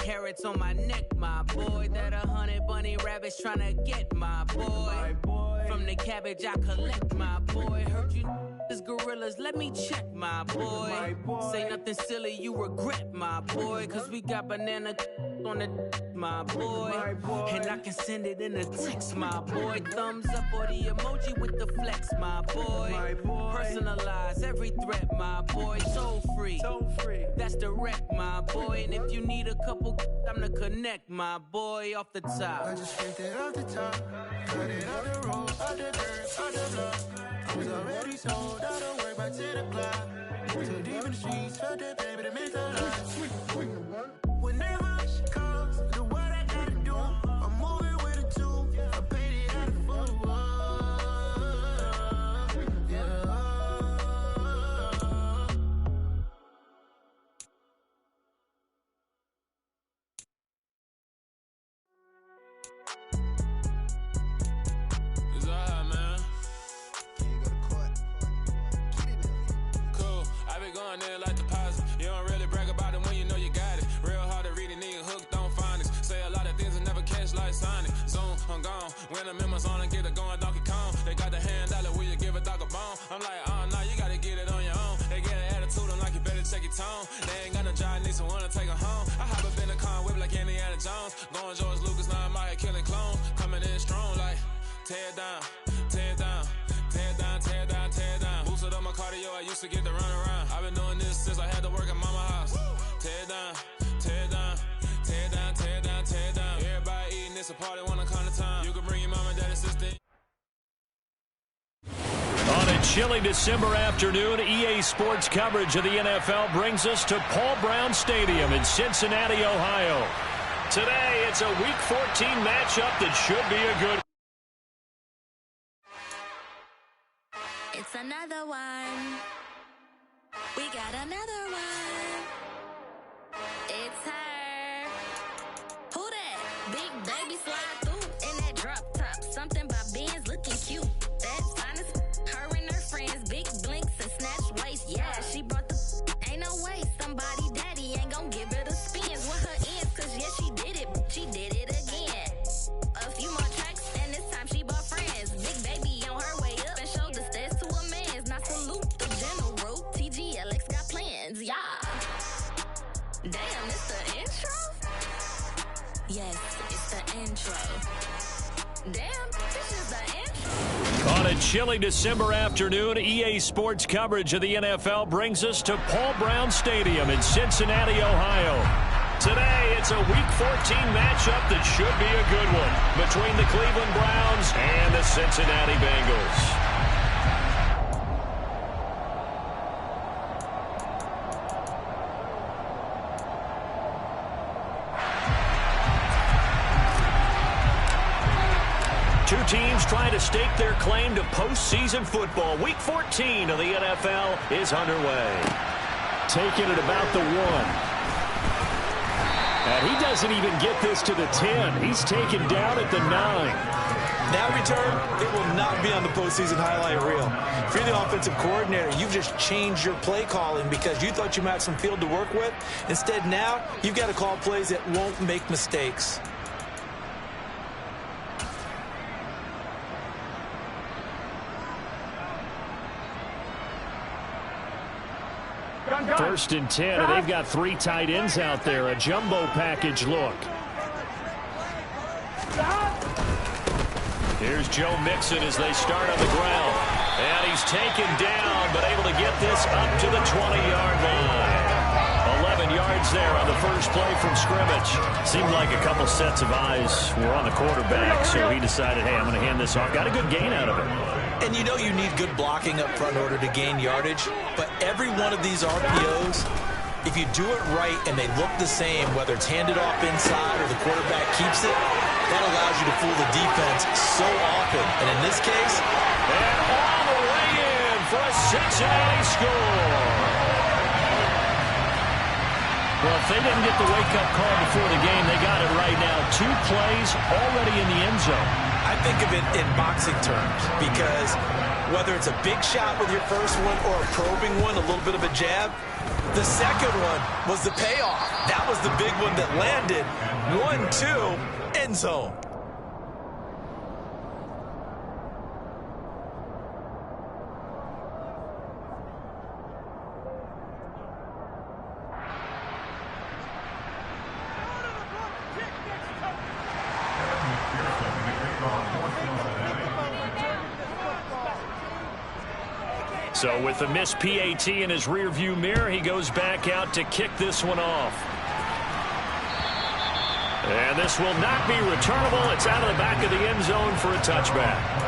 carats on my neck, my boy. That 100 bunny rabbits tryna get, my boy. From the cabbage I collect, my boy. Heard you is gorillas, let me check, my boy. Say nothing silly, you regret, my boy. Cause we got banana on the my boy. And I can send it in a text, my boy. Thumbs up or the emoji with the flex, my boy. Personalize every threat, my boy. Soul free, that's direct, my boy. And if you need a couple, I'm to connect, my boy, off the top. I just picked it off the top, cut it off the road, off the dirt, off the block. I was already sold, I don't work by 10 o'clock. So deep in the streets, felt that baby to make her lie. Whenever she calls, do what I gotta do. I'm moving with a two, I paid it out of full. Going in like deposit. You don't really brag about it when you know you got it. Real hard to read a nigga hooked on phonics. Say a lot of things and never catch like Sonic. Zoom, I'm gone. When I'm in my zone and get it going Donkey Kong. They got the hand dollar, will you give a dog a bone? I'm like, oh no, you gotta get it on your own. They get an attitude, I'm like, you better check your tone. They ain't got no job, need someone to take her home. I hop up in the car, whip like Indiana Jones. Going George Lucas, now I'm out here killing clones. Coming in strong like, tear down, tear down. Tear down, tear down, tear down. Boosted up my cardio, I used to get to run around. I've been doing this since I had to work at mama house. Tear down, tear down, tear down, tear down, tear down. Everybody eating, it's a party, one kind of time. You can bring your mama, daddy, sister. On a chilly December afternoon, EA Sports coverage of the NFL brings us to Paul Brown Stadium in Cincinnati, Ohio. Today, it's a Week 14 matchup that should be a good one. It's another one. We got another one. It's her. Who that? Big baby slide through in that drop top. Something about Benz looking cute. That's finest. Her and her friends, big blinks and snatch waist. Yeah, she brought the. Ain't no way somebody daddy ain't gonna give her the spins with her ends. Cause yeah, she did it. She did it again. A few more tracks and this time she bought friends. Big baby on her way up and showed the stairs to a man's. Now salute the general. TGLX got plans, yeah. Damn, it's the intro? Yes, it's the intro. Damn, this is the intro. On a chilly December afternoon, EA Sports coverage of the NFL brings us to Paul Brown Stadium in Cincinnati, Ohio. Today, it's a Week 14 matchup that should be a good one between the Cleveland Browns and the Cincinnati Bengals. Two teams trying to stake their claim to postseason football. Week 14 of the NFL is underway. Taking it about the 1. And he doesn't even get this to the 10. He's taken down at the 9. That return, it will not be on the postseason highlight reel. If you're the offensive coordinator, you've just changed your play calling because you thought you might have some field to work with. Instead, now, you've got to call plays that won't make mistakes. First and 10, and they've got 3 tight ends out there. A jumbo package look. Here's Joe Mixon as they start on the ground. And he's taken down, but able to get this up to the 20-yard line. 11 yards there on the first play from scrimmage. Seemed like a couple sets of eyes were on the quarterback, so he decided, hey, I'm going to hand this off. Got a good gain out of it. And you know you need good blocking up front in order to gain yardage, but every one of these RPOs, if you do it right and they look the same, whether it's handed off inside or the quarterback keeps it, that allows you to fool the defense so often. And in this case, and all the way in for a Cincinnati score. Well, if they didn't get the wake-up call before the game, they got it right now. 2 plays already in the end zone. I think of it in boxing terms because whether it's a big shot with your first one or a probing one, a little bit of a jab, The second one was the payoff. That was the big one that landed. 1-2, end zone. So with the missed PAT in his rearview mirror, he goes back out to kick this one off. And this will not be returnable. It's out of the back of the end zone for a touchback.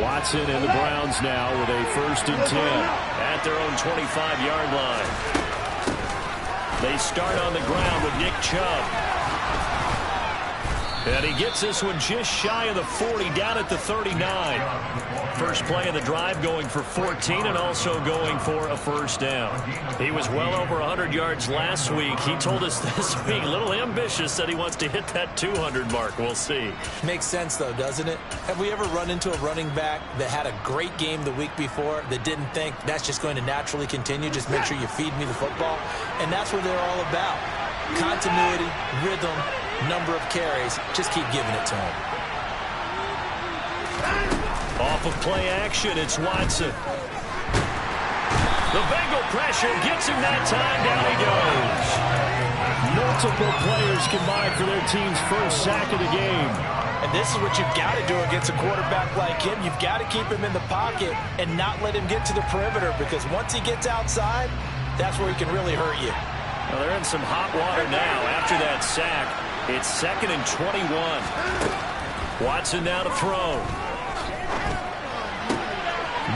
Watson and the Browns now with a 1st and 10 at their own 25-yard line. They start on the ground with Nick Chubb. And he gets this one just shy of the 40, down at the 39. First play of the drive, going for 14 and also going for a 1st down. He was well over 100 yards last week. He told us this week, a little ambitious, that he wants to hit that 200 mark. We'll see. Makes sense, though, doesn't it? Have we ever run into a running back that had a great game the week before that didn't think that's just going to naturally continue? Just make sure you feed me the football. And that's what they're all about. Continuity, rhythm, number of carries. Just keep giving it to him. Off of play action, it's Watson. The Bengal pressure gets him that time. Down he goes. Multiple players combined for their team's first sack of the game. And this is what you've got to do against a quarterback like him. You've got to keep him in the pocket and not let him get to the perimeter, because once he gets outside, that's where he can really hurt you. Well, they're in some hot water now after that sack. It's 2nd and 21. Watson now to throw.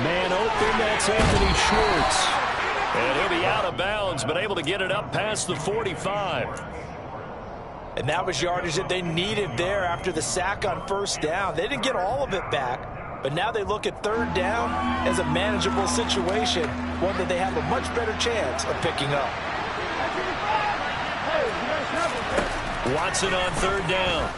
Man open, that's Anthony Schwartz. And he'll be out of bounds, but able to get it up past the 45. And that was yardage that they needed there after the sack on 1st down. They didn't get all of it back, but now they look at 3rd down as a manageable situation, one that they have a much better chance of picking up. Watson on 3rd down.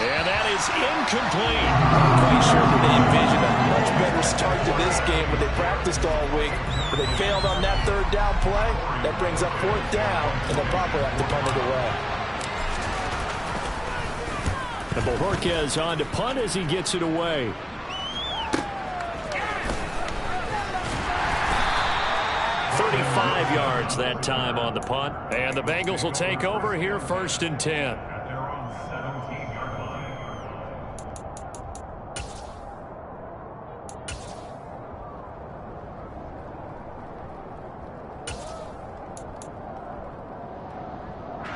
And that is incomplete. I'm quite sure that they envisioned a much better start to this game when they practiced all week. But they failed on that 3rd down play. That brings up 4th down, and they'll probably have to punt it away. And Bojorquez on to punt as he gets it away. Yards that time on the punt, and the Bengals will take over here 1st and 10.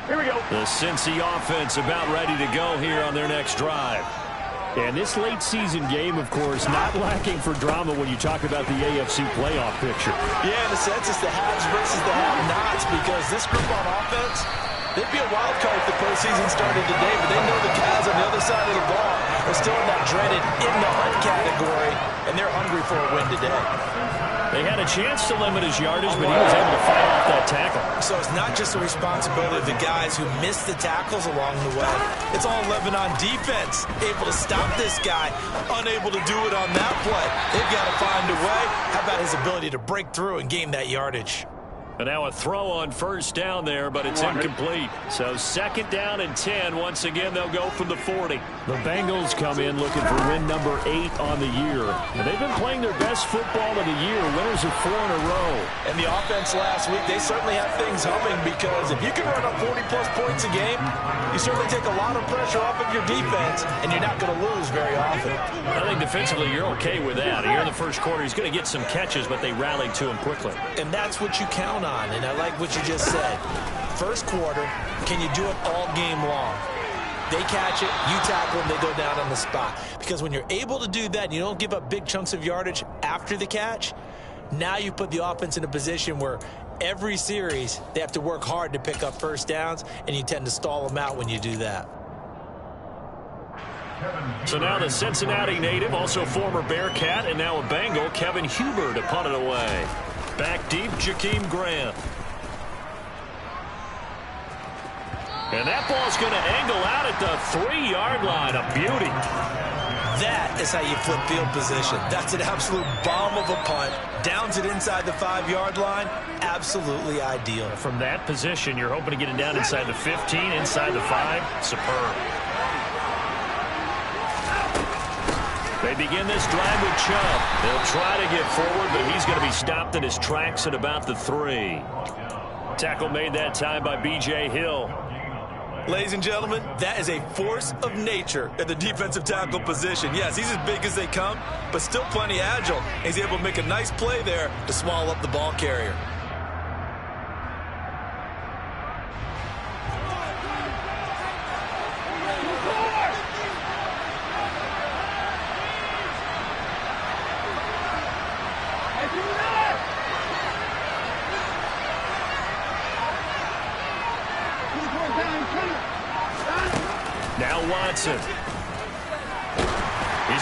Here we go. The Cincy offense about ready to go here on their next drive. And this late season game, of course, not lacking for drama when you talk about the AFC playoff picture. Yeah, in a sense, it's the haves versus the have-nots, because this group on offense, they'd be a wild card if the postseason started today, but they know the Cavs on the other side of the ball are still in that dreaded in-the-hunt category, and they're hungry for a win today. They had a chance to limit his yardage, but he was able to fight off that tackle. So it's not just the responsibility of the guys who missed the tackles along the way. It's all 11 on defense, able to stop this guy, unable to do it on that play. They've got to find a way. How about his ability to break through and gain that yardage? And now a throw on 1st down there, but it's incomplete. So 2nd down and 10. Once again, they'll go from the 40. The Bengals come in looking for win number 8 on the year. And they've been playing their best football of the year, winners of 4 in a row. And the offense last week, they certainly have things humming, because if you can run up 40-plus points a game, you certainly take a lot of pressure off of your defense, and you're not going to lose very often. I think defensively you're okay with that. Here in the first quarter, he's going to get some catches, but they rallied to him quickly. And that's what you count on, and I like what you just said. First quarter, can you do it all game long? They catch it, you tackle them, they go down on the spot. Because when you're able to do that and you don't give up big chunks of yardage after the catch, now you put the offense in a position where every series they have to work hard to pick up 1st downs, and you tend to stall them out when you do that. So now the Cincinnati native, also former Bearcat, and now a Bengal, Kevin Huber, to punt it away. Back deep, Jakeem Grant. And that ball's going to angle out at the 3-yard line. A beauty. That is how you flip field position. That's an absolute bomb of a punt. Downs it inside the 5-yard line. Absolutely ideal. From that position, you're hoping to get it down inside the 15, inside the 5. Superb. They begin this drive with Chubb. They'll try to get forward, but he's going to be stopped in his tracks at about the 3. Tackle made that time by B.J. Hill. Ladies and gentlemen, that is a force of nature at the defensive tackle position. Yes, he's as big as they come, but still plenty agile. He's able to make a nice play there to swallow up the ball carrier. Now Watson. He's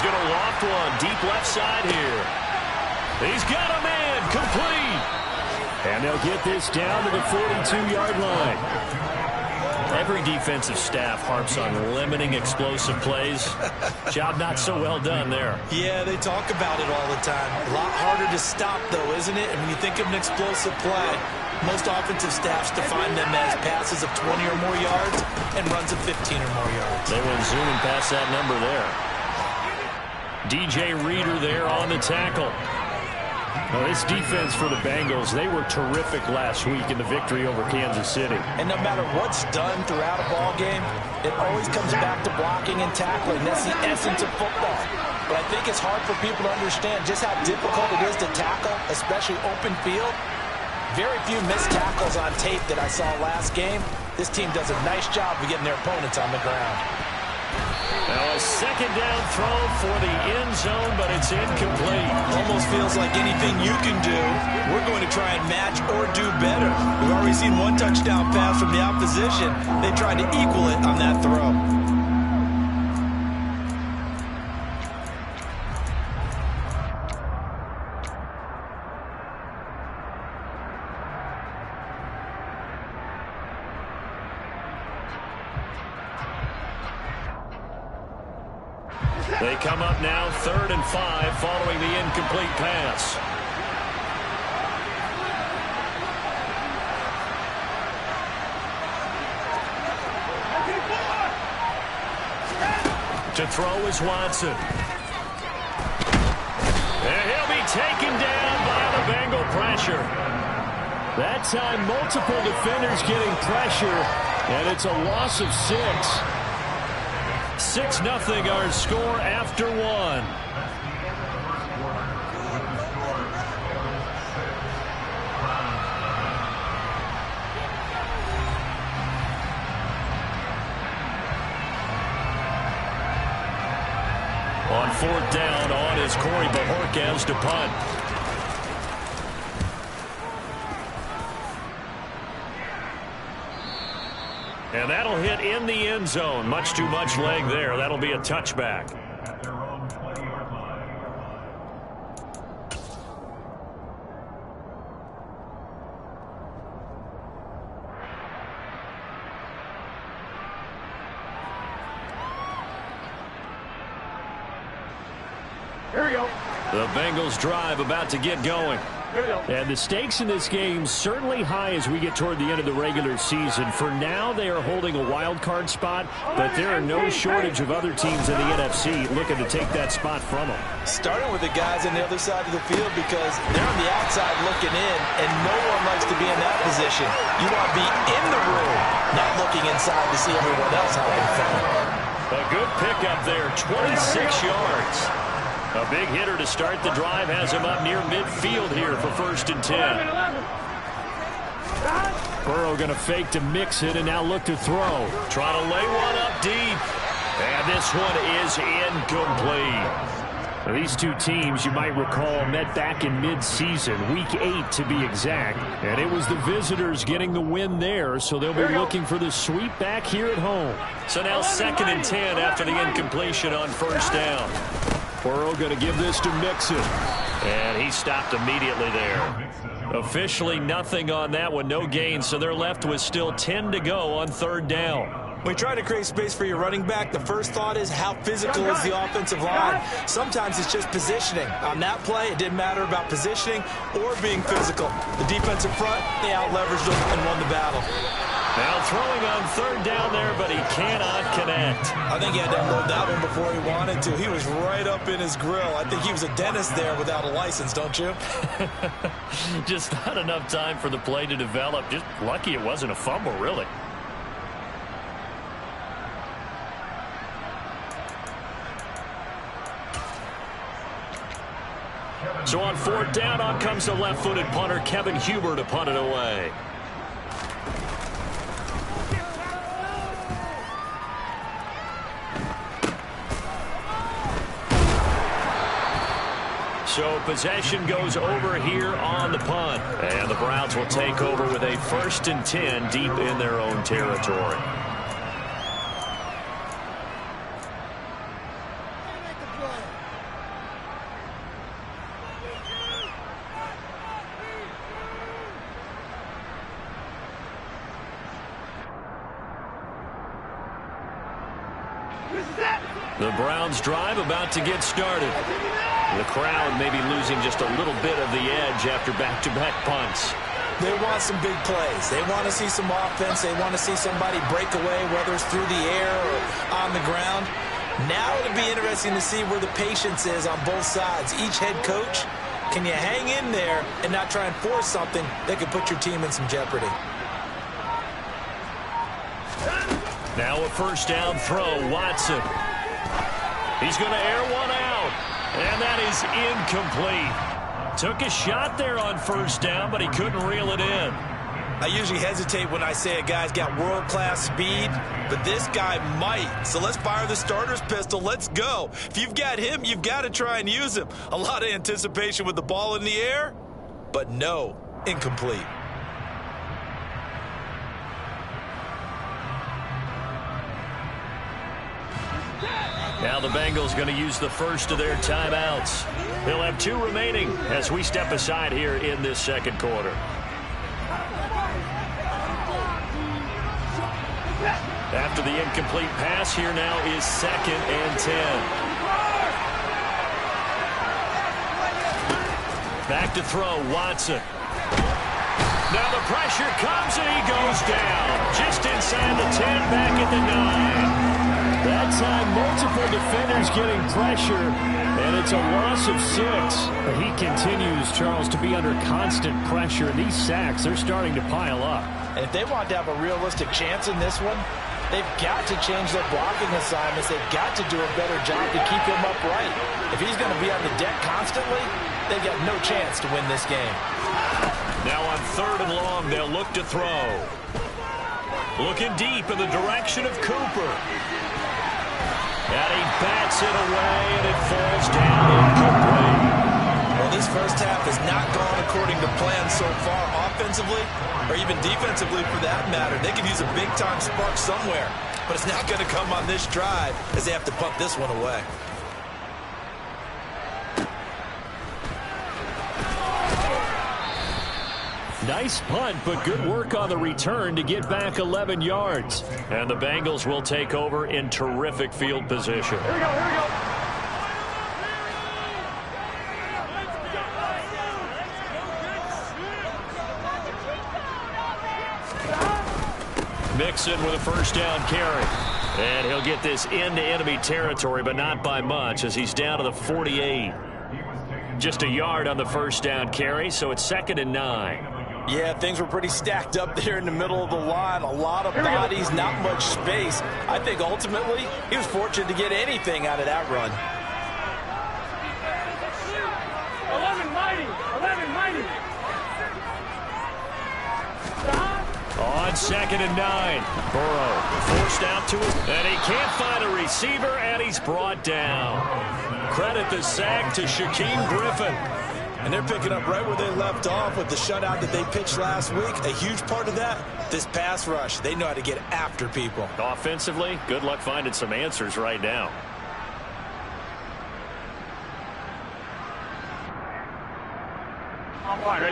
going to loft one deep left side here. He's got a man complete. And they'll get this down to the 42-yard line. Every defensive staff harps on limiting explosive plays. Job not so well done there. Yeah, they talk about it all the time. A lot harder to stop, though, isn't it? And when you think of an explosive play, most offensive staffs define them as passes of 20 or more yards and runs of 15 or more yards. They went zooming past that number there. DJ Reader there on the tackle. Well, this defense for the Bengals, they were terrific last week in the victory over Kansas City. And no matter what's done throughout a ball game, it always comes back to blocking and tackling. That's the essence of football. But I think it's hard for people to understand just how difficult it is to tackle, especially open field. Very few missed tackles on tape that I saw last game. This team does a nice job of getting their opponents on the ground. Now a second down throw for the end zone, but it's incomplete. Almost feels like anything you can do, we're going to try and match or do better. We've already seen one touchdown pass from the opposition. They tried to equal it on that throw. They come up now 3rd and 5 following the incomplete pass. To throw is Watson. And he'll be taken down by the Bengal pressure. That time multiple defenders getting pressure, and it's a loss of 6. 6-0 our score after 1. On 4th down, on is Corey Bajorquez to punt. And that'll hit in the end zone. Much too much leg there. That'll be a touchback. Here we go. The Bengals drive about to get going. And the stakes in this game certainly high as we get toward the end of the regular season. For now, they are holding a wild card spot, but there are no shortage of other teams in the NFC looking to take that spot from them. Starting with the guys on the other side of the field because they're on the outside looking in, and no one likes to be in that position. You want to be in the room, not looking inside to see everyone else having fun. A good pickup there, 26 yards. A big hitter to start the drive has him up near midfield here for 1st and 10. Burrow going to fake to mix it and now look to throw. Trying to lay one up deep. And this one is incomplete. These two teams, you might recall, met back in mid-season, Week 8 to be exact, and it was the visitors getting the win there, so they'll be looking for the sweep back here at home. So now 2nd and 10 after the incompletion on first down. Burrow going to give this to Mixon, and he stopped immediately there. Officially nothing on that one, no gain, so they're left with still 10 to go on 3rd down. When you try to create space for your running back, the first thought is how physical is the offensive line. Sometimes it's just positioning. On that play, it didn't matter about positioning or being physical. The defensive front, they out-leveraged them and won the battle. Now throwing on 3rd down there, but he cannot connect. I think he had to unload that one before he wanted to. He was right up in his grill. I think he was a dentist there without a license, don't you? Just not enough time for the play to develop. Just lucky it wasn't a fumble, really. So on 4th down, on comes the left-footed punter, Kevin Huber, to punt it away. So possession goes over here on the punt. And the Browns will take over with a 1st and 10 deep in their own territory. The Browns drive about to get started. The crowd may be losing just a little bit of the edge after back-to-back punts. They want some big plays. They want to see some offense. They want to see somebody break away, whether it's through the air or on the ground. Now it'll be interesting to see where the patience is on both sides. Each head coach, can you hang in there and not try and force something that could put your team in some jeopardy? Now a 1st down throw, Watson. He's going to air one out, and that is incomplete. Took a shot there on 1st down, but he couldn't reel it in. I usually hesitate when I say a guy's got world-class speed, but this guy might. So let's fire the starter's pistol. Let's go. If you've got him, you've got to try and use him. A lot of anticipation with the ball in the air, but no, incomplete. Now the Bengals going to use the first of their timeouts. They'll have 2 remaining as we step aside here in this 2nd quarter. After the incomplete pass, here now is 2nd and 10. Back to throw, Watson. Now the pressure comes and he goes down. Just inside the 10, back at the 9. That time, multiple defenders getting pressure, and it's a loss of 6. But he continues, Charles, to be under constant pressure. And these sacks, they're starting to pile up. And if they want to have a realistic chance in this one, they've got to change their blocking assignments. They've got to do a better job to keep him upright. If he's going to be on the deck constantly, they've got no chance to win this game. Now on 3rd and long, they'll look to throw. Looking deep in the direction of Cooper. And he bats it away, and it falls down incomplete. Well, this first half has not gone according to plan so far, offensively or even defensively for that matter. They could use a big-time spark somewhere, but it's not going to come on this drive as they have to punt this one away. Nice punt, but good work on the return to get back 11 yards. And the Bengals will take over in terrific field position. Here we go, here we go. Mixon with a 1st down carry. And he'll get this into enemy territory, but not by much as he's down to the 48. Just a yard on the 1st down carry, so it's 2nd and 9. Yeah, things were pretty stacked up there in the middle of the line. A lot of bodies, not much space. I think ultimately he was fortunate to get anything out of that run. 11 mighty. On 2nd and 9. Burrow forced out to it, and he can't find a receiver, and he's brought down. credit the sack to Shaquem Griffin. And they're picking up right where they left off with the shutout that they pitched last week. A huge part of that, this pass rush. They know how to get after people. Offensively, good luck finding some answers right now.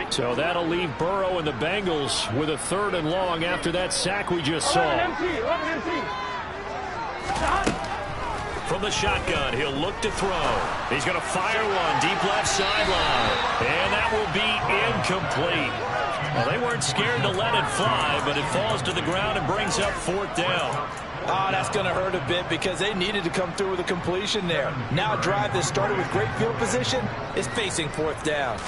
So that'll leave Burrow and the Bengals with a 3rd and long after that sack we just saw. From the shotgun, he'll look to throw. He's going to fire one deep left sideline. And that will be incomplete. Well, they weren't scared to let it fly, but it falls to the ground and brings up 4th down. Oh, that's going to hurt a bit because they needed to come through with a completion there. Now a drive that started with great field position is facing 4th down.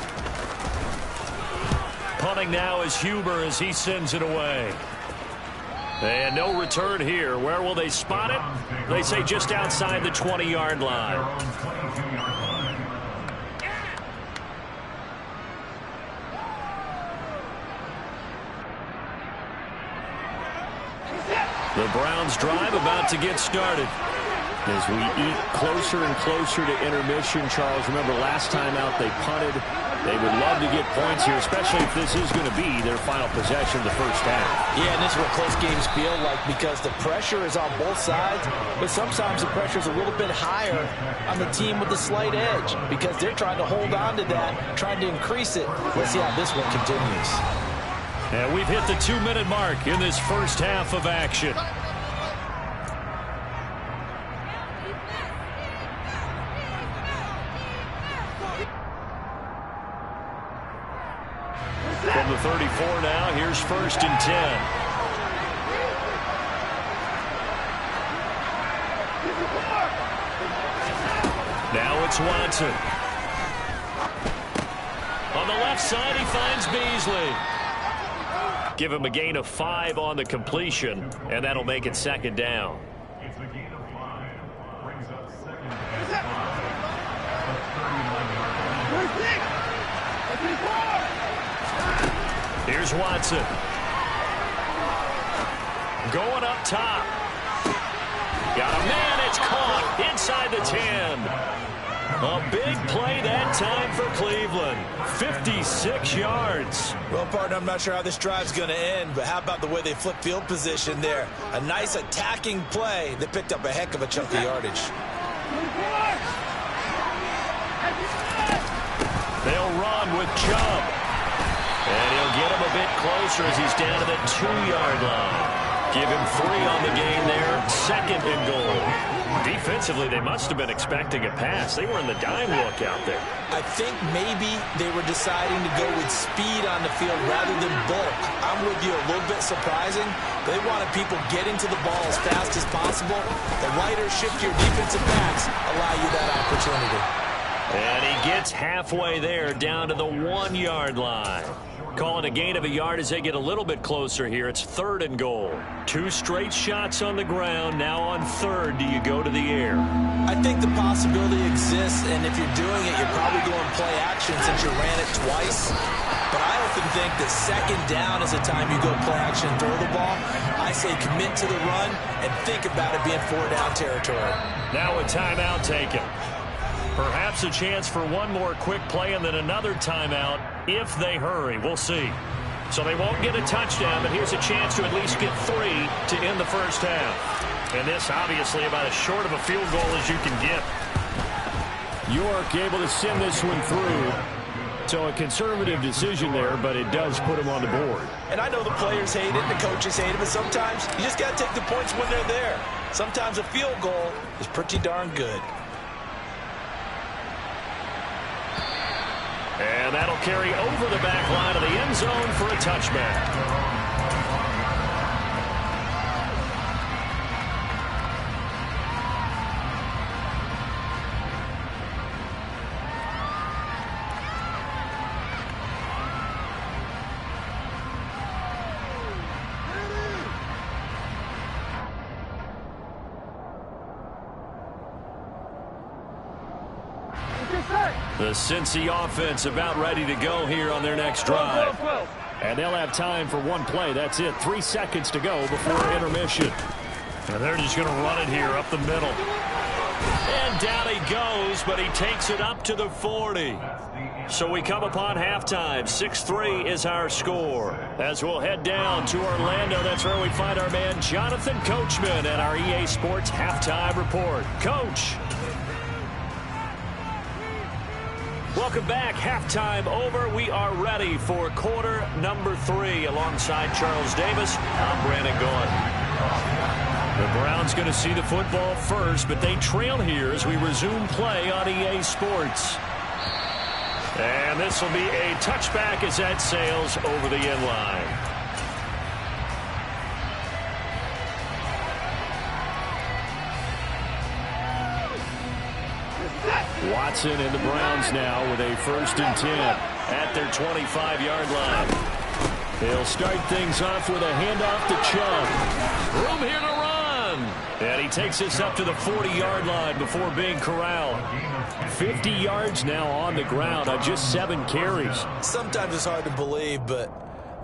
Punting now is Huber as he sends it away. And no return here. Where will they spot it? They say just outside the 20-yard line. The Browns drive about to get started. As we eat closer and closer to intermission, Charles, remember last time out they punted. They would love to get points here, especially if this is going to be their final possession of the first half. Yeah, and this is what close games feel like because the pressure is on both sides, but sometimes the pressure is a little bit higher on the team with the slight edge because they're trying to hold on to that, trying to increase it. Let's see how this one continues. And we've hit the 2-minute mark in this first half of action. From the 34 now, here's 1st and 10. Now it's Watson. On the left side, he finds Beasley. Give him a gain of 5 on the completion, and that'll make it 2nd down. It's a gain of 5. Brings up 2nd down. Here's Watson. Going up top. Got a man. It's caught inside the 10. A big play that time for Cleveland. 56 yards. Well, partner, I'm not sure how this drive's going to end, but how about the way they flip field position there? A nice attacking play that picked up a heck of a chunk of yardage. They'll run with Chubb. And he'll get him a bit closer as he's down to the 2-yard line. Give him 3 on the game there. 2nd and goal. Defensively, they must have been expecting a pass. They were in the dime look out there. I think maybe they were deciding to go with speed on the field rather than bulk. I'm with you, a little bit surprising. They wanted people getting to the ball as fast as possible. The lighter, shiftier defensive backs allow you that opportunity. And he gets halfway there, down to the 1-yard line. Calling a gain of a yard as they get a little bit closer here. It's 3rd and goal. 2 straight shots on the ground. Now on 3rd, do you go to the air? I think the possibility exists, and if you're doing it, you're probably going play action since you ran it twice. But I often think that 2nd down is the time you go play action and throw the ball. I say commit to the run and think about it being 4-down territory. Now a timeout taken. Perhaps a chance for one more quick play and then another timeout if they hurry. We'll see. So they won't get a touchdown, but here's a chance to at least get 3 to end the first half. And this obviously about as short of a field goal as you can get. York able to send this one through. So a conservative decision there, but it does put him on the board. And I know the players hate it, the coaches hate it, but sometimes you just got to take the points when they're there. Sometimes a field goal is pretty darn good. And that'll carry over the back line of the end zone for a touchback. The Cincy offense about ready to go here on their next drive. And they'll have time for one play. That's it. 3 seconds to go before intermission. And they're just going to run it here up the middle. And down he goes, but he takes it up to the 40. So we come upon halftime. 6-3 is our score. As we'll head down to Orlando, that's where we find our man Jonathan Coachman and our EA Sports Halftime Report. Coach. Welcome back. Halftime over. We are ready for quarter number 3. Alongside Charles Davis, I'm Brandon Gaughan. The Browns going to see the football first, but they trail here as we resume play on EA Sports. And this will be a touchback as that sails over the end line. Watson and the Browns now with a 1st and 10 at their 25-yard line. They'll start things off with a handoff to Chubb. Room here to run. And he takes us up to the 40-yard line before being corralled. 50 yards now on the ground on just 7 carries. Sometimes it's hard to believe, but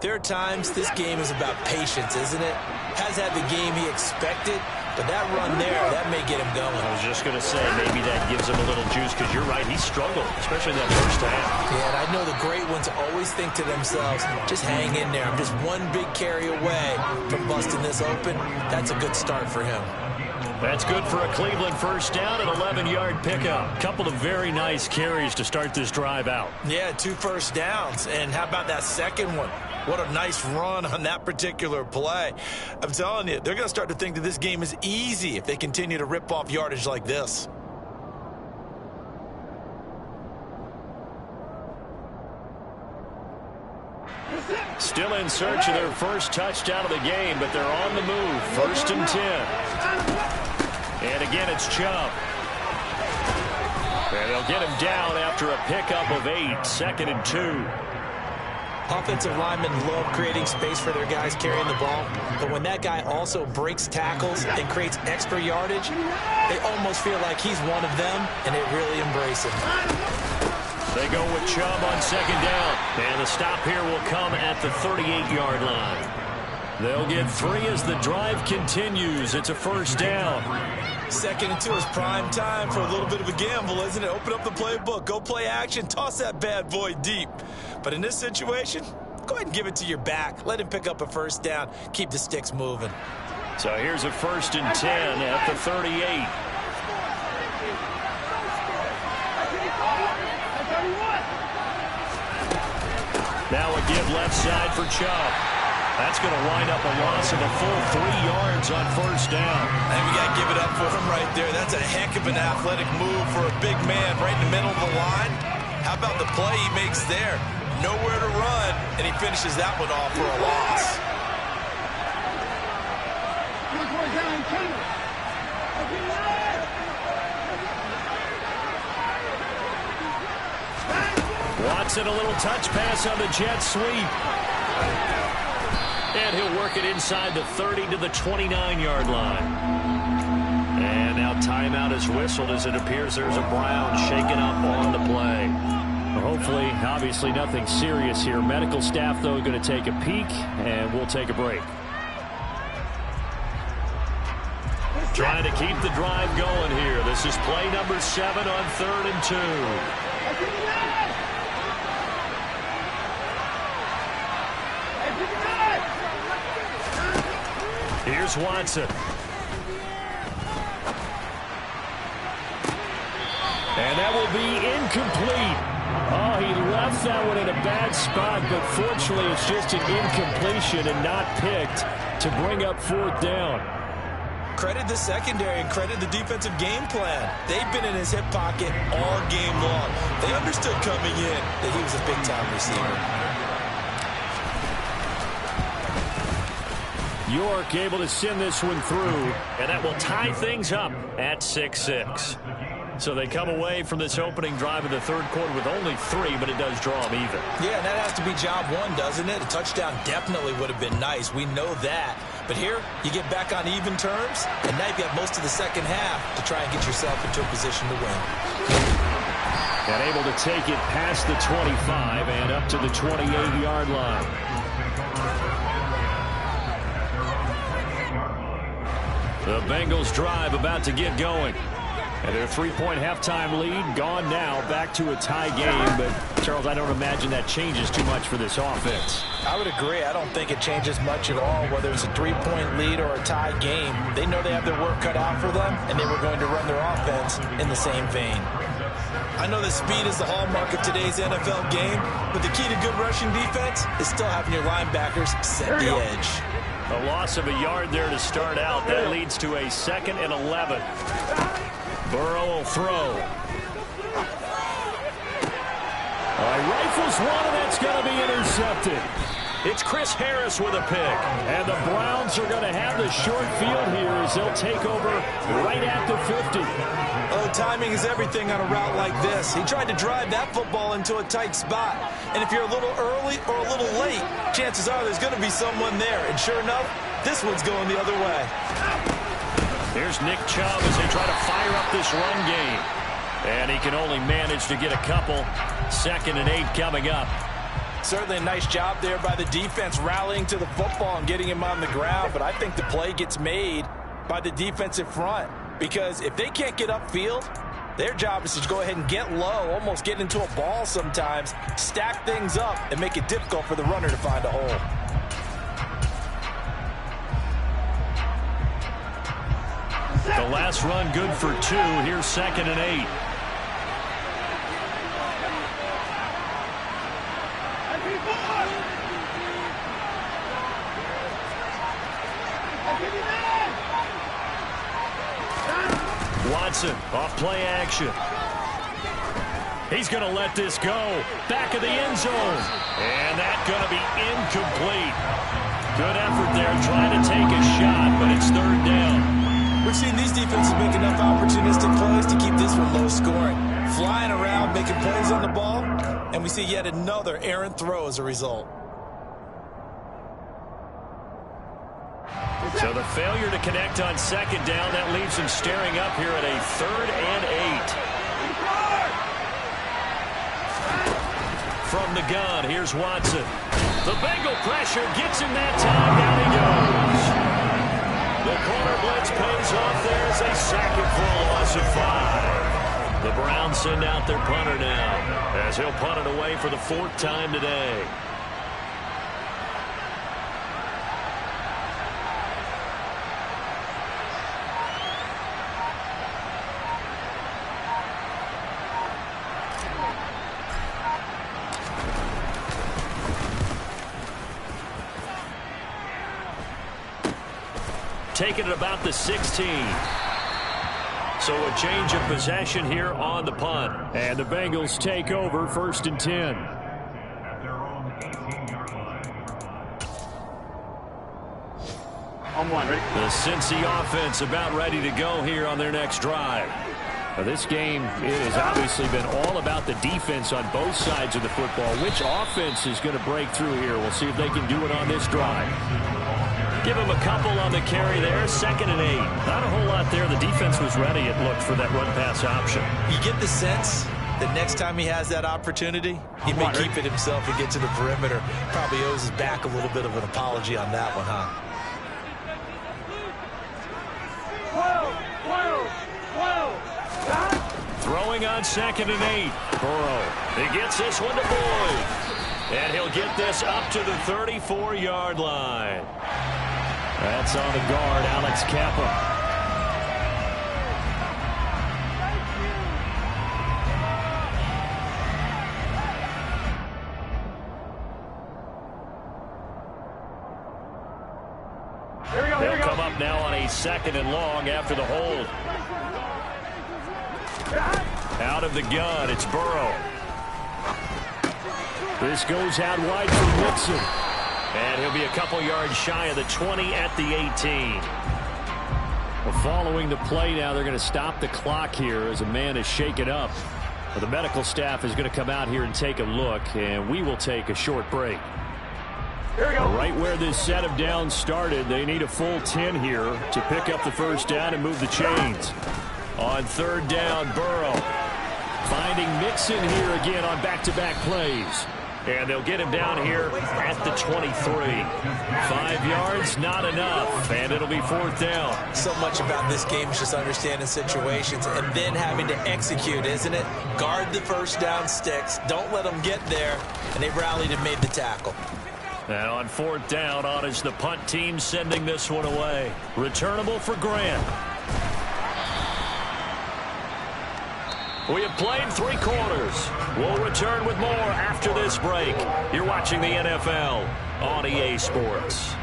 there are times this game is about patience, isn't it? Has had the game he expected, but that run there, that may get him going. I was just going to say, maybe that gives him a little juice, because you're right, he struggled, especially in that first half. Yeah, and I know the great ones always think to themselves, just hang in there. I'm just one big carry away from busting this open. That's a good start for him. That's good for a Cleveland 1st down, an 11-yard pickup. Couple of very nice carries to start this drive out. Yeah, 2 first downs. And how about that second one? What a nice run on that particular play. I'm telling you, they're going to start to think that this game is easy if they continue to rip off yardage like this. Still in search of their first touchdown of the game, but they're on the move. 1st and 10. And again, it's Chubb. And they'll get him down after a pickup of 8. 2nd and 2. Offensive linemen love creating space for their guys carrying the ball, but when that guy also breaks tackles and creates extra yardage, they almost feel like he's one of them, and they really embrace him. They go with Chubb on 2nd down, and the stop here will come at the 38-yard line. They'll get 3 as the drive continues. It's a 1st down. 2nd and 2 is prime time for a little bit of a gamble, isn't it? Open up the playbook, go play action, toss that bad boy deep. But in this situation, go ahead and give it to your back. Let him pick up a 1st down. Keep the sticks moving. So here's a 1st and 10 at the 38. Now a give left side for Chubb. That's going to wind up a loss of a full 3 yards on 1st down. And we got to give it up for him right there. That's a heck of an athletic move for a big man right in the middle of the line. How about the play he makes there? Nowhere to run, and he finishes that one off for a loss. Watson, a little touch pass on the jet sweep. And he'll work it inside the 30 to the 29-yard line. And now timeout is whistled as it appears there's a Brown shaken up on the play. Hopefully, obviously nothing serious here. Medical staff, though, going to take a peek, and we'll take a break. Trying to keep the drive going here. This is play number 7 on 3rd and 2. Here's Watson. And that will be incomplete. Oh, he left that one in a bad spot, but fortunately it's just an incompletion and not picked to bring up 4th down. Credit the secondary and credit the defensive game plan. They've been in his hip pocket all game long. They understood coming in that he was a big-time receiver. York able to send this one through, and that will tie things up at 6-6. So they come away from this opening drive of the 3rd quarter with only 3, but it does draw them even. Yeah, and that has to be job 1, doesn't it? A touchdown definitely would have been nice. We know that. But here, you get back on even terms, and now you've got most of the second half to try and get yourself into a position to win. And able to take it past the 25 and up to the 28-yard line. The Bengals drive about to get going. And their 3-point halftime lead gone now, back to a tie game. But, Charles, I don't imagine that changes too much for this offense. I would agree. I don't think it changes much at all, whether it's a 3-point lead or a tie game. They know they have their work cut out for them, and they were going to run their offense in the same vein. I know that speed is the hallmark of today's NFL game, but the key to good rushing defense is still having your linebackers set the edge. A loss of a yard there to start out. That leads to a 2nd and 11. Burrow will throw. Rifles one, and that's going to be intercepted. It's Chris Harris with a pick. And the Browns are going to have the short field here as they'll take over right at the 50. Oh, timing is everything on a route like this. He tried to drive that football into a tight spot. And if you're a little early or a little late, chances are there's going to be someone there. And sure enough, this one's going the other way. Here's Nick Chubb as they try to fire up this run game. And he can only manage to get a couple. 2nd and 8 coming up. Certainly a nice job there by the defense rallying to the football and getting him on the ground. But I think the play gets made by the defensive front. Because if they can't get upfield, their job is to go ahead and get low, almost get into a ball sometimes, stack things up, and make it difficult for the runner to find a hole. The last run good for 2. Here's 2nd and 8. Watson off play action. He's going to let this go. Back of the end zone. And that's going to be incomplete. Good effort there trying to take a shot, but it's 3rd down. We've seen these defenses make enough opportunistic plays to keep this one low scoring. Flying around, making plays on the ball, and we see yet another errant throw as a result. So the failure to connect on 2nd down, that leaves him staring up here at a 3rd and 8. From the gun, here's Watson. The Bengal pressure gets him that time. Down he goes. The corner blitz pays off there as they sack it for a loss of 5. The Browns send out their punter now as he'll punt it away for the 4th time today. Taking it about the 16. So a change of possession here on the punt. And the Bengals take over 1st and 10. At their own 18-yard line. The Cincy offense about ready to go here on their next drive. Now this game, it has obviously been all about the defense on both sides of the football. Which offense is going to break through here? We'll see if they can do it on this drive. Give him a couple on the carry there. 2nd and 8. Not a whole lot there. The defense was ready, it looked, for that run-pass option. You get the sense that next time he has that opportunity, he may keep it himself and get to the perimeter. Probably owes his back a little bit of an apology on that one, huh? Throwing on 2nd and 8. Burrow. He gets this one to Boyd. And he'll get this up to the 34-yard line. That's on the guard, Alex Kappa. They'll come up now on a 2nd and long after the hold. Out of the gun, it's Burrow. This goes out wide for Mixon. And he'll be a couple yards shy of the 20 at the 18. Well, following the play now, they're going to stop the clock here as a man is shaken up. Well, the medical staff is going to come out here and take a look, and we will take a short break. Right where this set of downs started, they need a full 10 here to pick up the 1st down and move the chains. On 3rd down, Burrow finding Mixon here again on back-to-back plays. And they'll get him down here at the 23. 5 yards, not enough, and it'll be 4th down. So much about this game is just understanding situations and then having to execute, isn't it? Guard the first down sticks. Don't let them get there. And they rallied and made the tackle. And on 4th down, on is the punt team sending this one away. Returnable for Grant. We have played 3 quarters. We'll return with more after this break. You're watching the NFL on EA Sports.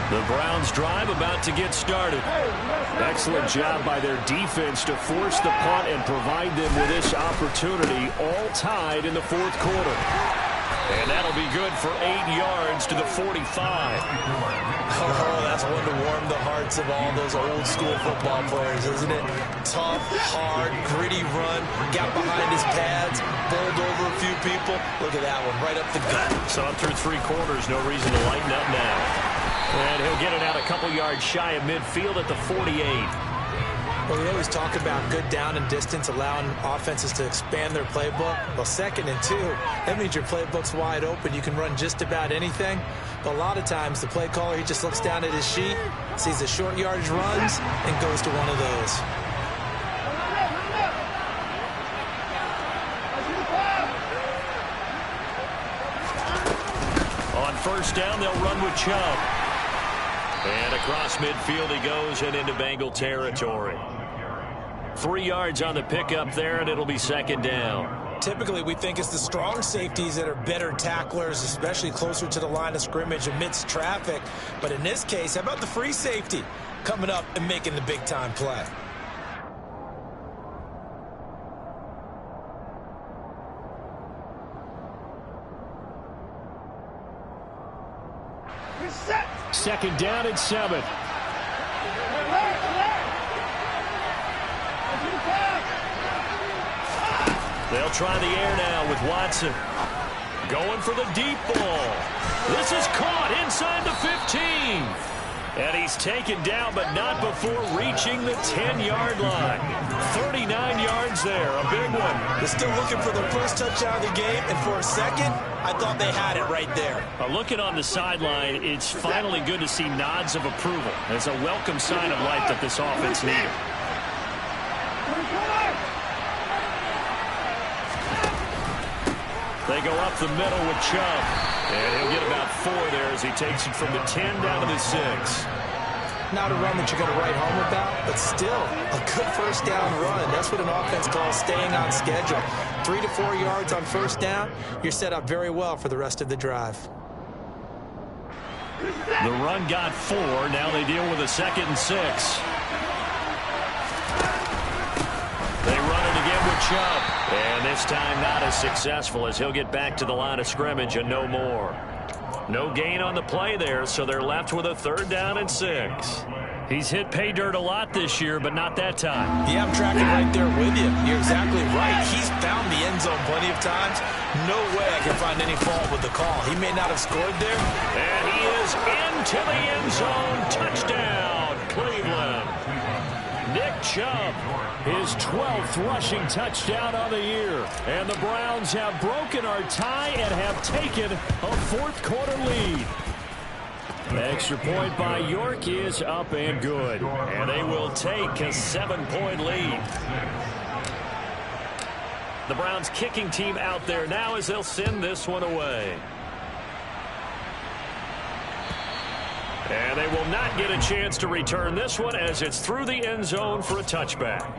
The Browns drive about to get started. Excellent job by their defense to force the punt and provide them with this opportunity, all tied in the 4th quarter. And that'll be good for 8 yards to the 45. Oh, that's one to warm the hearts of all those old school football players, isn't it? Tough, hard, gritty run, got behind his pads, bowled over a few people. Look at that one, right up the gut. So up through 3 quarters, no reason to lighten up now. And he'll get it out a couple yards shy of midfield at the 48. Well, we always talk about good down and distance, allowing offenses to expand their playbook. Well, 2nd and 2, that means your playbook's wide open. You can run just about anything. But a lot of times, the play caller, he just looks down at his sheet, sees the short yardage runs, and goes to one of those. On 1st down, they'll run with Chubb. And across midfield he goes and into Bengal territory. 3 yards on the pickup there, and it'll be 2nd down. Typically, we think it's the strong safeties that are better tacklers, especially closer to the line of scrimmage amidst traffic. But in this case, how about the free safety coming up and making the big-time play? Reset. 2nd down and 7. They'll try the air now with Watson. Going for the deep ball. This is caught inside the 15. And he's taken down, but not before reaching the 10-yard line. 39 yards there, a big one. They're still looking for their first touchdown of the game, and for a second, I thought they had it right there. Looking on the sideline, it's finally good to see nods of approval. It's a welcome sign of life that this offense needed. They go up the middle with Chubb. And he'll get about 4 there as he takes it from the 10 down to the 6. Not a run that you're going to write home about, but still a good first down run. That's what an offense calls staying on schedule. 3 to 4 yards on first down, you're set up very well for the rest of the drive. The run got 4. Now they deal with a 2nd and 6. They run it again with Chubb. And this time not as successful as he'll get back to the line of scrimmage and no more. No gain on the play there, so they're left with a 3rd down and 6. He's hit pay dirt a lot this year, but not that time. Yeah, I'm tracking right there with you. You're exactly right. He's found the end zone plenty of times. No way I can find any fault with the call. He may not have scored there. And he is into the end zone. Touchdown, Cleveland. Nick Chubb, his 12th rushing touchdown on the year. And the Browns have broken our tie and have taken a 4th quarter lead. The extra point by York is up and good. And they will take a 7-point lead. The Browns kicking team out there now as they'll send this one away. And they will not get a chance to return this one as it's through the end zone for a touchback.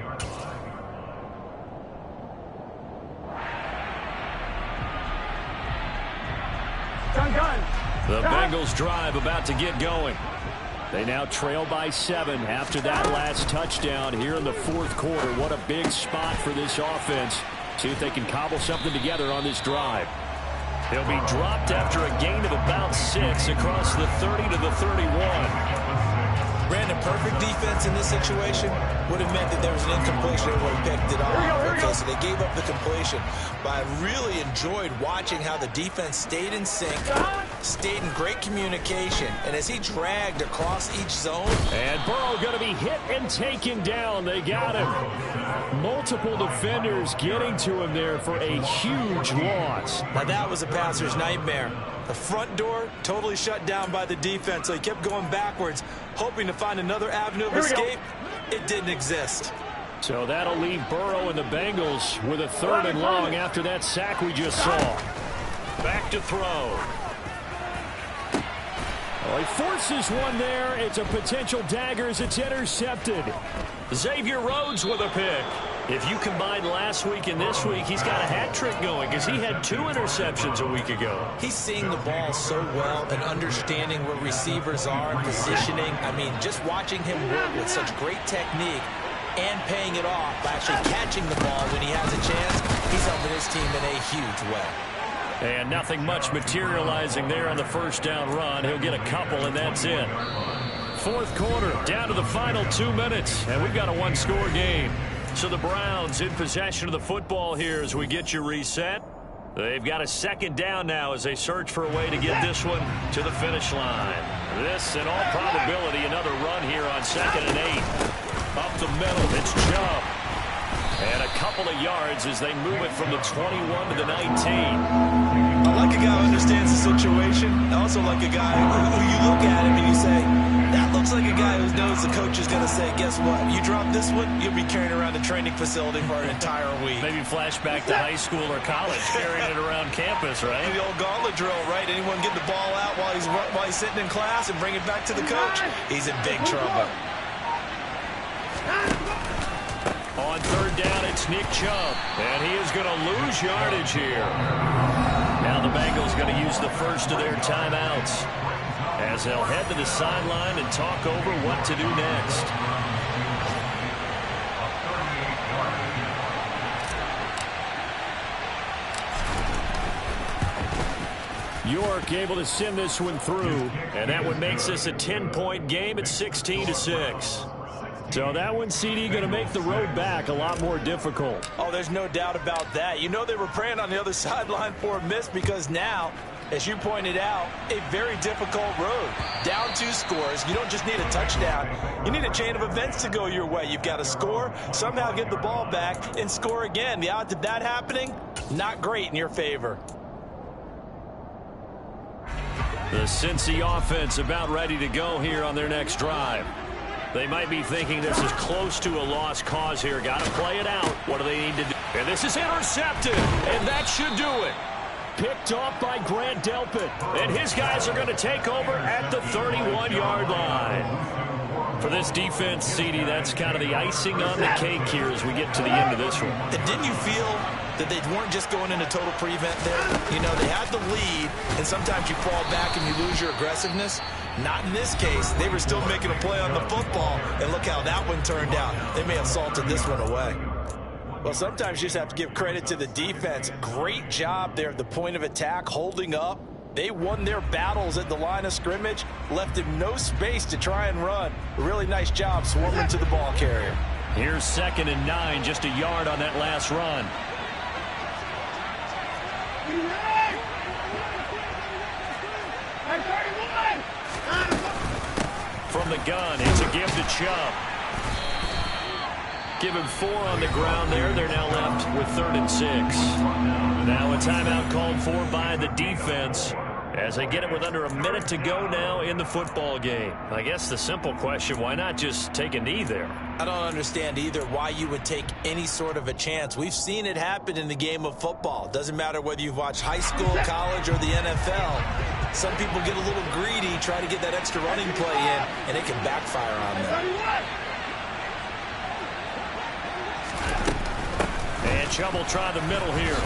The Bengals drive about to get going. They now trail by 7 after that last touchdown here in the fourth quarter. What a big spot for this offense. See if they can cobble something together on this drive. He'll be dropped after a gain of about 6 across the 30 to the 31. Brandon, perfect defense in this situation would have meant that there was an incompletion and would have picked it off. Okay, so they gave up the completion. But I really enjoyed watching how the defense stayed in sync, stayed in great communication, and as he dragged across each zone. And Burrow going to be hit and taken down. They got him. Multiple defenders getting to him there for a huge loss. Now that was a passer's nightmare. The front door totally shut down by the defense, so he kept going backwards, hoping to find another avenue of escape. It didn't exist. So that'll leave Burrow and the Bengals with a 3rd and long after that sack we just saw. Back to throw. Well, he forces one there. It's a potential dagger as it's intercepted. Xavier Rhodes with a pick. If you combine last week and this week, he's got a hat trick going because he had 2 interceptions a week ago. He's seeing the ball so well and understanding where receivers are, positioning. I mean, just watching him work with such great technique and paying it off by actually catching the ball when he has a chance, he's helping his team in a huge way. And nothing much materializing there on the first down run. He'll get a couple, and that's it. Fourth quarter, down to the final 2 minutes, and we've got a 1-score game. So the Browns in possession of the football here as we get you reset. They've got a 2nd down now as they search for a way to get this one to the finish line. This, in all probability, another run here on 2nd and 8. Up the middle, it's Chubb. And a couple of yards as they move it from the 21 to the 19. I like a guy who understands the situation. I also like a guy who you look at him and you say, that looks like a guy who knows the coach is going to say, guess what? You drop this one, you'll be carrying around the training facility for an entire week. Maybe flashback to high school or college, carrying it around campus, right? The old gauntlet drill, right? Anyone get the ball out while he's sitting in class and bring it back to the coach? He's in big trouble. On 3rd down, it's Nick Chubb, and he is going to lose yardage here. Now the Bengals going to use the first of their timeouts as they'll head to the sideline and talk over what to do next. York able to send this one through, and that one makes this a 10-point game at 16-6. So that one, CD, going to make the road back a lot more difficult. Oh, there's no doubt about that. You know they were praying on the other sideline for a miss because now, as you pointed out, a very difficult road. Down 2 scores. You don't just need a touchdown. You need a chain of events to go your way. You've got to score, somehow get the ball back, and score again. The odds of that happening, not great in your favor. The Cincy offense about ready to go here on their next drive. They might be thinking this is close to a lost cause here. Got to play it out. What do they need to do? And this is intercepted, and that should do it. Picked off by Grant Delpit, and his guys are going to take over at the 31-yard line. For this defense, CD, that's kind of the icing on the cake here as we get to the end of this one. And didn't you feel that they weren't just going into total prevent there? You know, they had the lead, and sometimes you fall back and you lose your aggressiveness. Not in this case. They were still making a play on the football, and look how that one turned out. They may have salted this one away. Well, sometimes you just have to give credit to the defense. Great job there at the point of attack, holding up. They won their battles at the line of scrimmage, left him no space to try and run. A really nice job swarming to the ball carrier. Here's 2nd and 9, just a yard on that last run. From the gun, it's a give to Chubb. Give him 4 on the ground there. They're now left with 3rd and 6. Now a timeout called for by the defense as they get it with under a minute to go now in the football game. I guess the simple question, why not just take a knee there? I don't understand either why you would take any sort of a chance. We've seen it happen in the game of football. Doesn't matter whether you've watched high school, college, or the NFL. Some people get a little greedy, try to get that extra running play in, and it can backfire on them. And Chubb will try the middle here.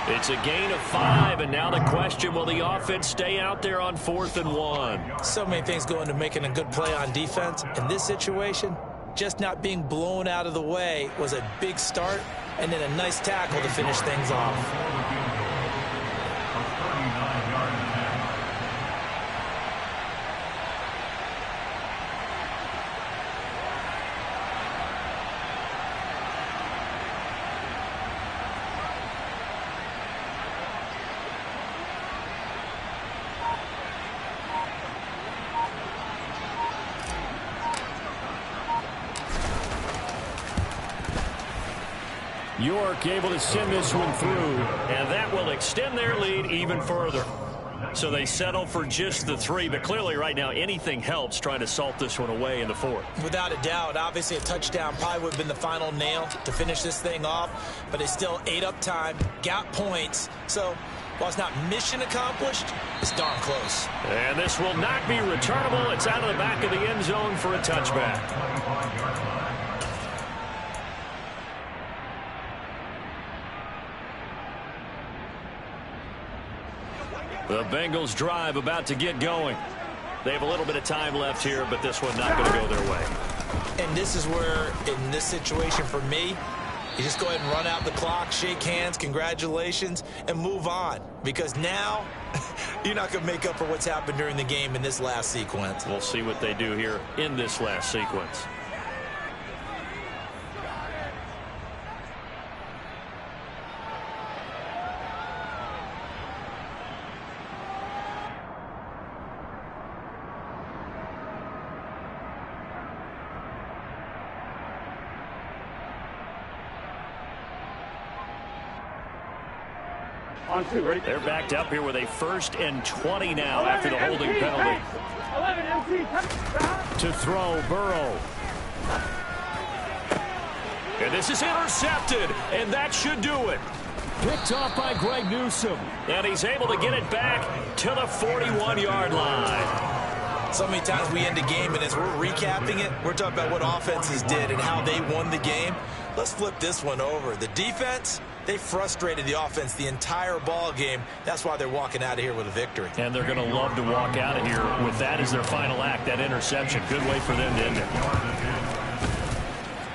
It's a gain of 5, and now the question, will the offense stay out there on 4th and 1? So many things go into making a good play on defense. In this situation, just not being blown out of the way was a big start, and then a nice tackle to finish things off. York able to send this one through, and that will extend their lead even further. So they settle for just the 3, but clearly right now anything helps trying to salt this one away in the 4th. Without a doubt, obviously a touchdown probably would have been the final nail to finish this thing off, but they still ate up time, got points. So while it's not mission accomplished, it's darn close. And this will not be returnable. It's out of the back of the end zone for a touchback. The Bengals drive about to get going. They have a little bit of time left here, but this one not going to go their way. And this is where, in this situation for me, you just go ahead and run out the clock, shake hands, congratulations, and move on. Because now, you're not going to make up for what's happened during the game in this last sequence. We'll see what they do here in this last sequence. On 2, ready? They're backed up here with a 1st and 20 now after the holding penalty. 11 MC. To throw, Burrow. And this is intercepted, and that should do it. Picked off by Greg Newsome. And he's able to get it back to the 41-yard line. So many times we end a game, and as we're recapping it, we're talking about what offenses did and how they won the game. Let's flip this one over. The defense, they frustrated the offense the entire ball game. That's why they're walking out of here with a victory. And they're going to love to walk out of here with that as their final act, that interception. Good way for them to end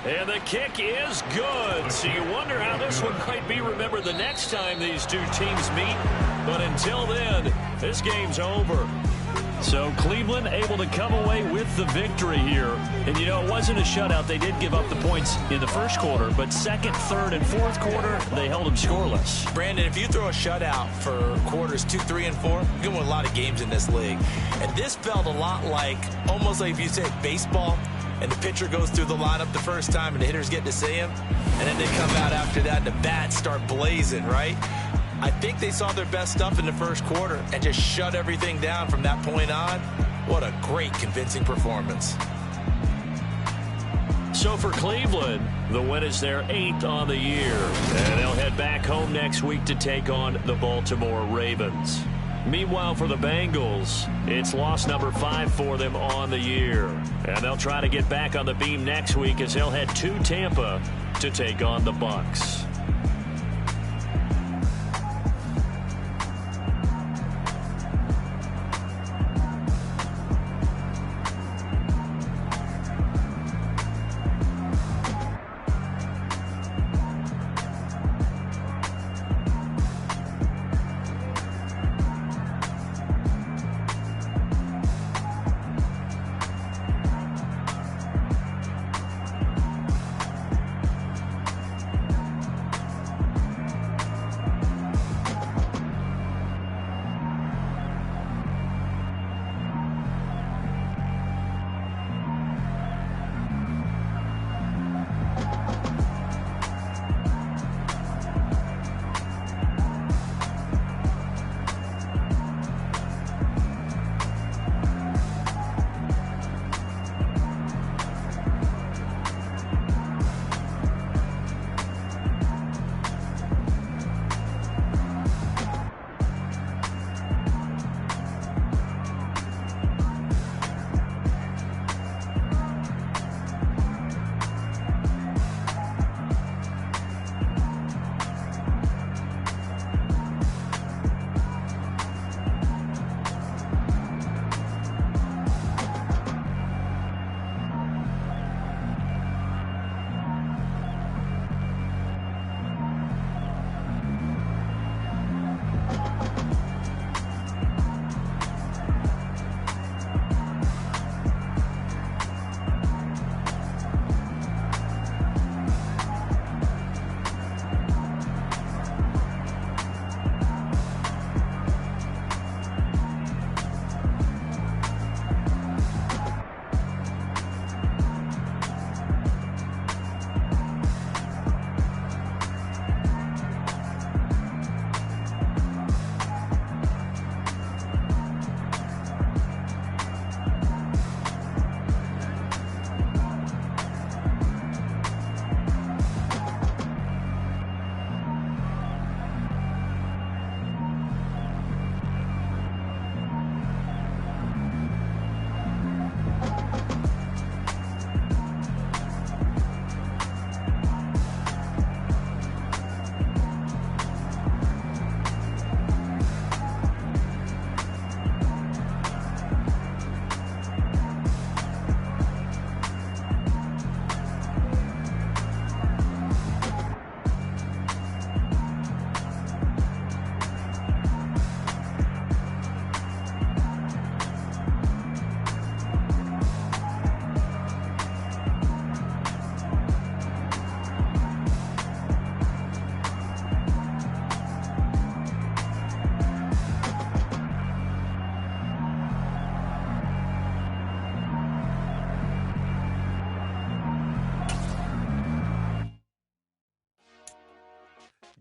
it. And the kick is good. So you wonder how this one might be remembered the next time these two teams meet. But until then, this game's over. So Cleveland able to come away with the victory here. And, you know, it wasn't a shutout. They did give up the points in the first quarter. But second, third, and fourth quarter, they held them scoreless. Brandon, if you throw a shutout for quarters 2, 3, and 4, you're going to win a lot of games in this league. And this felt a lot like, almost like if you said baseball, and the pitcher goes through the lineup the first time and the hitters get to see him. And then they come out after that and the bats start blazing, right? I think they saw their best stuff in the first quarter and just shut everything down from that point on. What a great, convincing performance. So for Cleveland, the win is their 8th on the year. And they'll head back home next week to take on the Baltimore Ravens. Meanwhile, for the Bengals, it's loss number 5 for them on the year. And they'll try to get back on the beam next week as they'll head to Tampa to take on the Bucs.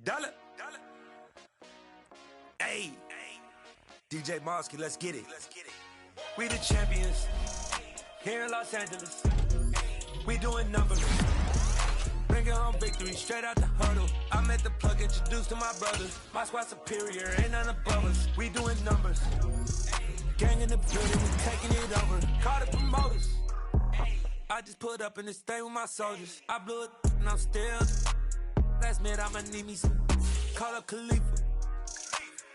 Dollar. Hey. DJ Mosky, let's get it. We the champions. Here in Los Angeles. We doing numbers. Bringing home victory straight out the huddle. I'm at the plug, introduced to my brothers. My squad superior, ain't none above us. We doing numbers. Gang in the building, we taking it over. Call the promoters. I just put up in this thing with my soldiers. I blew it and I'm still. Last minute I'ma need me some. Call up Khalifa.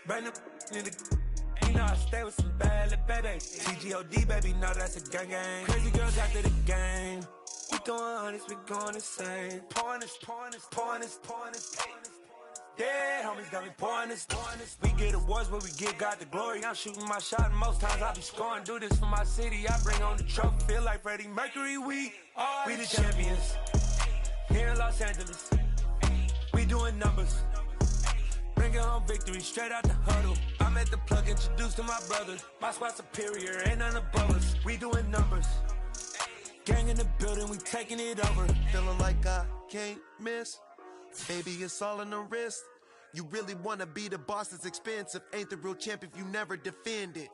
Bring the in the. You know I stay with some bad little baby. TGOD baby, no that's a gang gang. Crazy girls after the game. We throwing hundreds, we going insane. Pouring this. Yeah, homies got me pouring this. We get awards, but we give God the glory. I'm shooting my shot, and most times I be scoring. Do this for my city, I bring on the trophy. Feel like Freddie Mercury, we the champions. Here in Los Angeles, we doing numbers. Bringing home victory straight out the huddle. I'm at the plug, introduced to my brothers. My squad superior, ain't none above us. We doing numbers. Gang in the building, we taking it over. Feeling like I can't miss. Baby, it's all in the wrist. You really wanna be the boss, it's expensive. Ain't the real champ if you never defend it.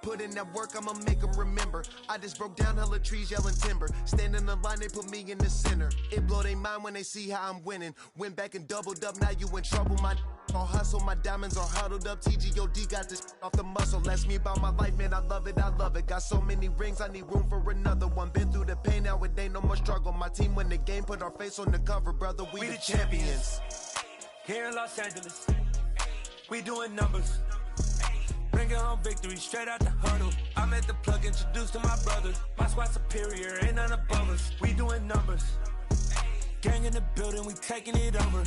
Put in that work, I'ma make them remember. I just broke down hella trees, yelling timber. Stand in the line, they put me in the center. It blow their mind when they see how I'm winning. Went back and doubled up, now you in trouble. My all hustle, my diamonds are huddled up. TGOD got this off the muscle. That's me about my life, man, I love it. Got so many rings, I need room for another one. Been through the pain, now it ain't no more struggle. My team win the game, put our face on the cover, brother. We the champions. Here in Los Angeles, we doing numbers. Bringing home victory straight out the huddle. I'm at the plug, introduced to my brothers. My squad superior, ain't none above us. We doing numbers. Gang in the building, we taking it over.